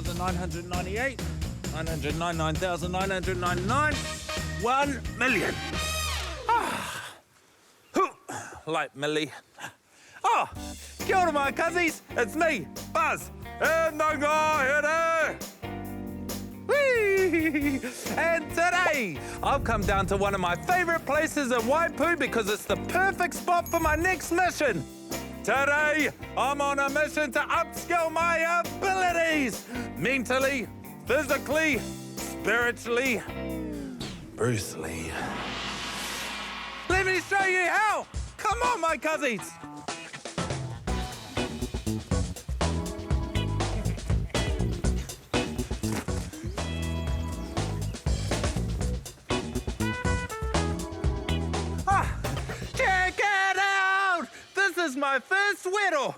999,998, 999,999, 1 million. Like Millie. Oh, kia ora my cuzzies, it's me, Buzz. Whee! And today, I've come down to one of my favourite places in Waipu because it's the perfect spot for my next mission. Today, I'm on a mission to upskill my abilities. Mentally, physically, spiritually, Bruce Lee. Let me show you how. Come on, my cuzzies. Check it out! This is my first whittle.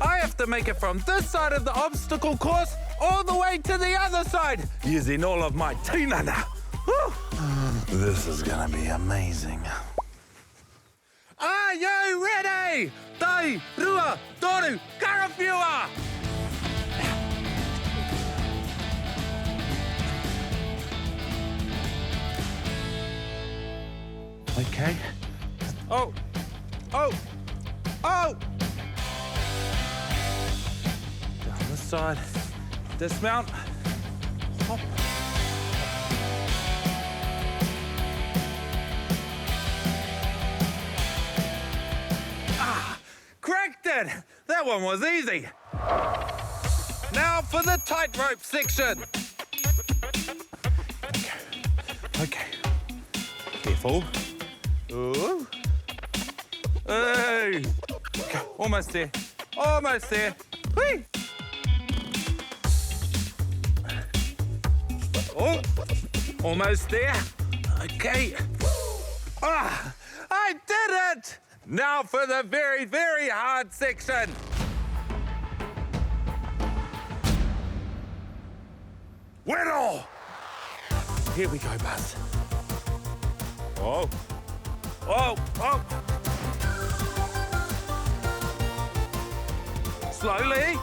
I have to make it from this side of the obstacle course all the way to the other side, using all of my tinana. This is gonna be amazing. Are you ready? Tai, rua, toru, karawhiua! Okay. Oh! Down this side. Dismount. Hop. Cracked it! That one was easy. Now for the tightrope section. Okay. Careful. Ooh. Hey! Okay, almost there. Almost there. Whee! Oh, almost there. Okay. I did it! Now for the very, very hard section. Whittle! Here we go, Buzz. Oh. Slowly.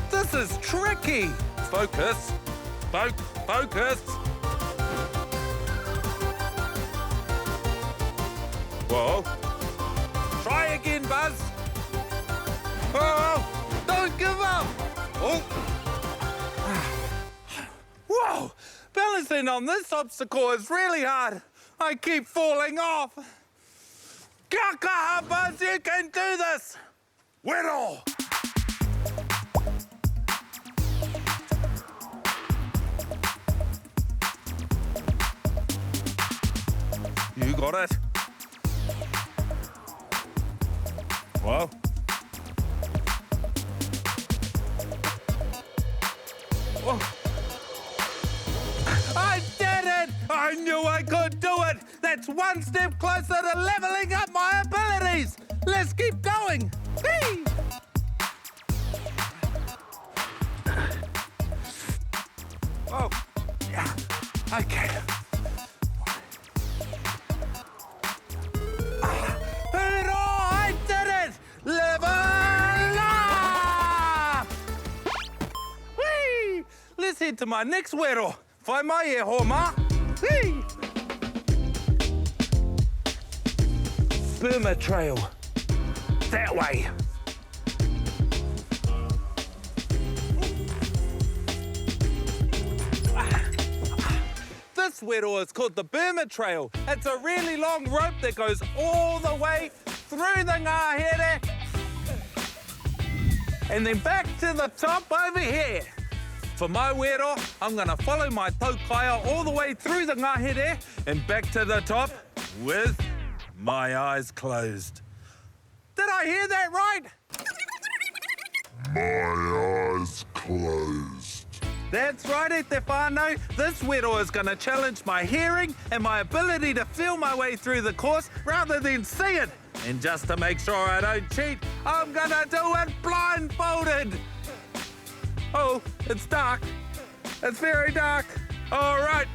This is tricky. Focus. Focus. Whoa. Try again, Buzz. Oh, don't give up. Oh. Whoa. Balancing on this obstacle is really hard. I keep falling off. Kia kaha, Buzz, you can do this. Whittle. You got it. Whoa. Whoa. I did it! I knew I could do it! That's one step closer to leveling up my abilities! Let's keep going! Whee! Oh, yeah. Okay. I did it! Level up! Whee! Let's head to my next whittle. Whai mai e homa. Whee! Burma Trail. That way. This whittle is called the Burma Trail. It's a really long rope that goes all the way through the ngahere and then back to the top over here. For my whittle, I'm gonna follow my taukaia all the way through the ngahere and back to the top with my eyes closed. Did I hear that right? My eyes closed. That's right, Te whānau. This whittle is going to challenge my hearing and my ability to feel my way through the course rather than see it. And just to make sure I don't cheat, I'm going to do it blindfolded. Oh, it's dark. It's very dark. All right.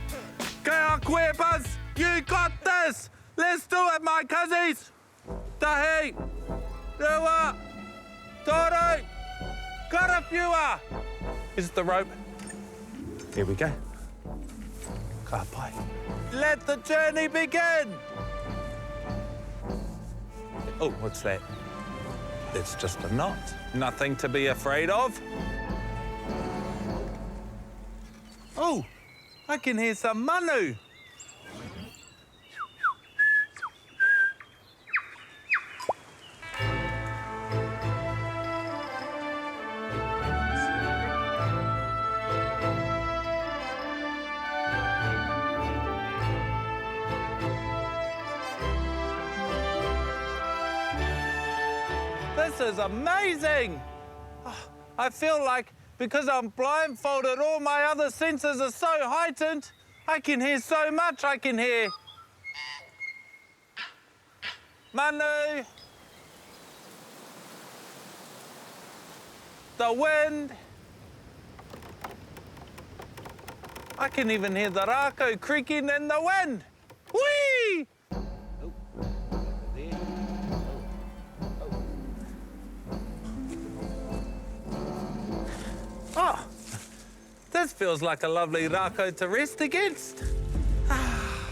Kia koe, Buzz. You got this! Let's do it, my cuzzies! Tahi, rewa, toro, karawhiua. Is the rope? Here we go. Ka pai. Let the journey begin! Oh, what's that? It's just a knot. Nothing to be afraid of. Oh, I can hear some manu. This is amazing! Oh, I feel like because I'm blindfolded, all my other senses are so heightened. I can hear so much. I can hear manu, the wind. I can even hear the rako creaking in the wind. Whee! Oh, this feels like a lovely rako to rest against. Oh,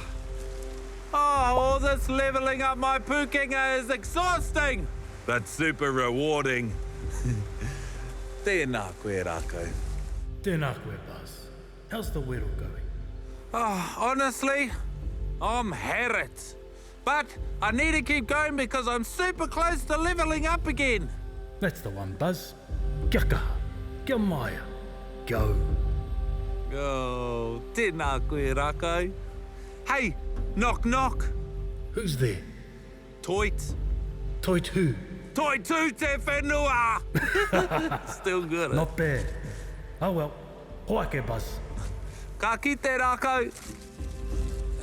all this levelling up my pukenga is exhausting, but super rewarding. Tēnā koe rako. Tēnā koe, Buzz. How's the whittle going? Oh, honestly, I'm Harrit. But I need to keep going because I'm super close to levelling up again. That's the one, Buzz. Kia kaha. Kia maia. Go. Oh, tēnā koe rako. Hey, knock knock. Who's there? Toit. Toit who? Toi tū te whenua. Still good. Not bad. Oh well. Hoake, Buzz. Ka kite rako.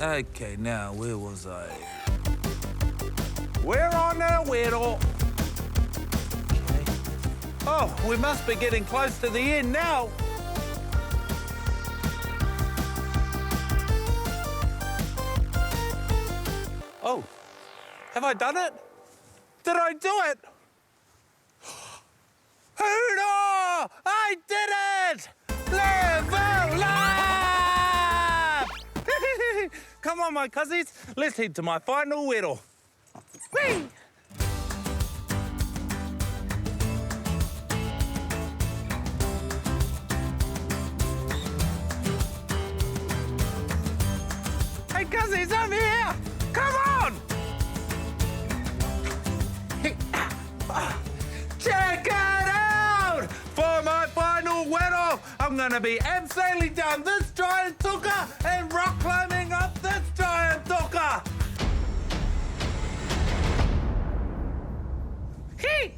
Okay, now where was I? We're on our whittle. Okay. Oh, we must be getting close to the end now. Oh, have I done it? Did I do it? Hoorah! I did it! Level up! Come on, my cuzzies. Let's head to my final whittle. Whee! Hey, cuzzies, I'm here! Come on! Check it out! For my final whittle, I'm gonna be abseiling down this giant tuka and rock climbing up this giant tuka. Hey!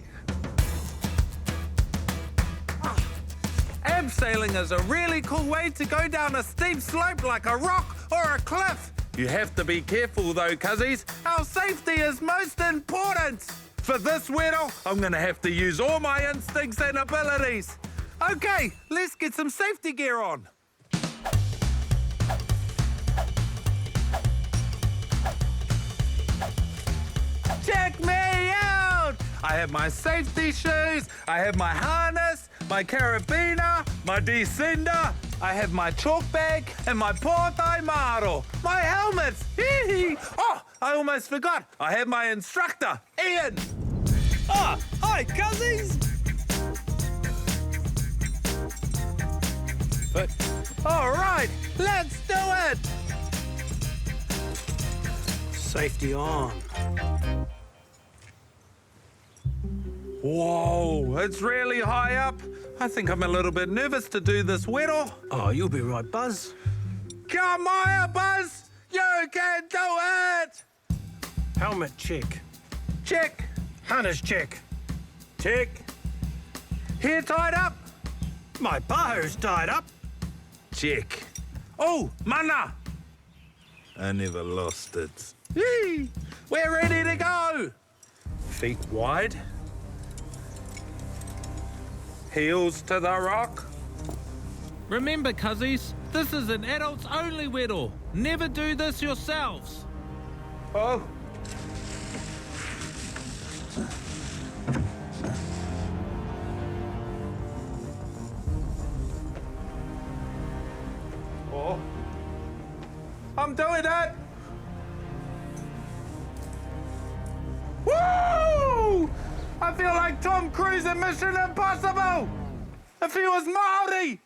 Abseiling is a really cool way to go down a steep slope like a rock or a cliff. You have to be careful though, cuzzies. Our safety is most important. For this whittle, I'm gonna have to use all my instincts and abilities. Okay, let's get some safety gear on. Check me out! I have my safety shoes, I have my harness, my carabiner, my descender, I have my chalk bag and my portai maro, my helmets. Oh, I almost forgot. I have my instructor, Ian. Ah, hi, cousins. All right, let's do it. Safety on. Whoa, it's really high up. I think I'm a little bit nervous to do this whittle. Oh, you'll be right, Buzz. Come on, Buzz. You can do it. Helmet check. Check. Harness check. Check. Hair tied up. My bahu's tied up. Check. Oh, mana. I never lost it. Yee. We're ready to go. Feet wide. Heels to the rock. Remember, cuzzies, this is an adults-only weddle. Never do this yourselves. Oh. Oh. I'm doing it! Woo! I feel like Tom Cruise in Mission Impossible! If he was Maori!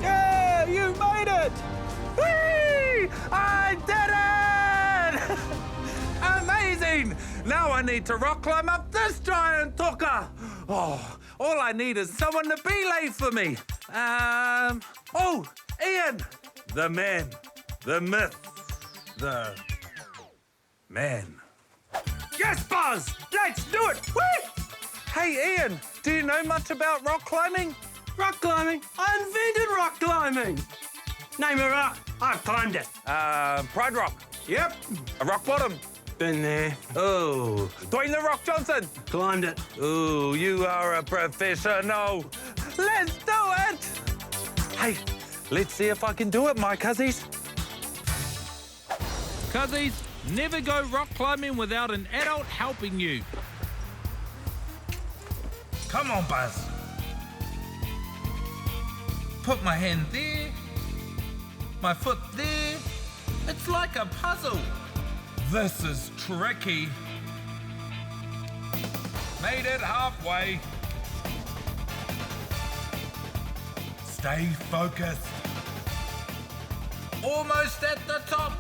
Yeah, you made it! Whee! I did it! Amazing! Now I need to rock climb up this giant tuka. Oh, all I need is someone to belay for me. Oh, Ian, the man, the myth, the man. Yes, Buzz! Let's do it! Whee! Hey, Ian, do you know much about rock climbing? Rock climbing? I invented rock climbing! Name a rock. I've climbed it. Pride Rock, Yep. a rock bottom. Been there. Oh, Dwayne The Rock Johnson. Climbed it. Ooh, you are a professional. Let's do it! Hey, let's see if I can do it, my cuzzies. Cuzzies, never go rock climbing without an adult helping you. Come on, Buzz. Put my hand there, my foot there. It's like a puzzle. This is tricky. Made it halfway. Stay focused. Almost at the top.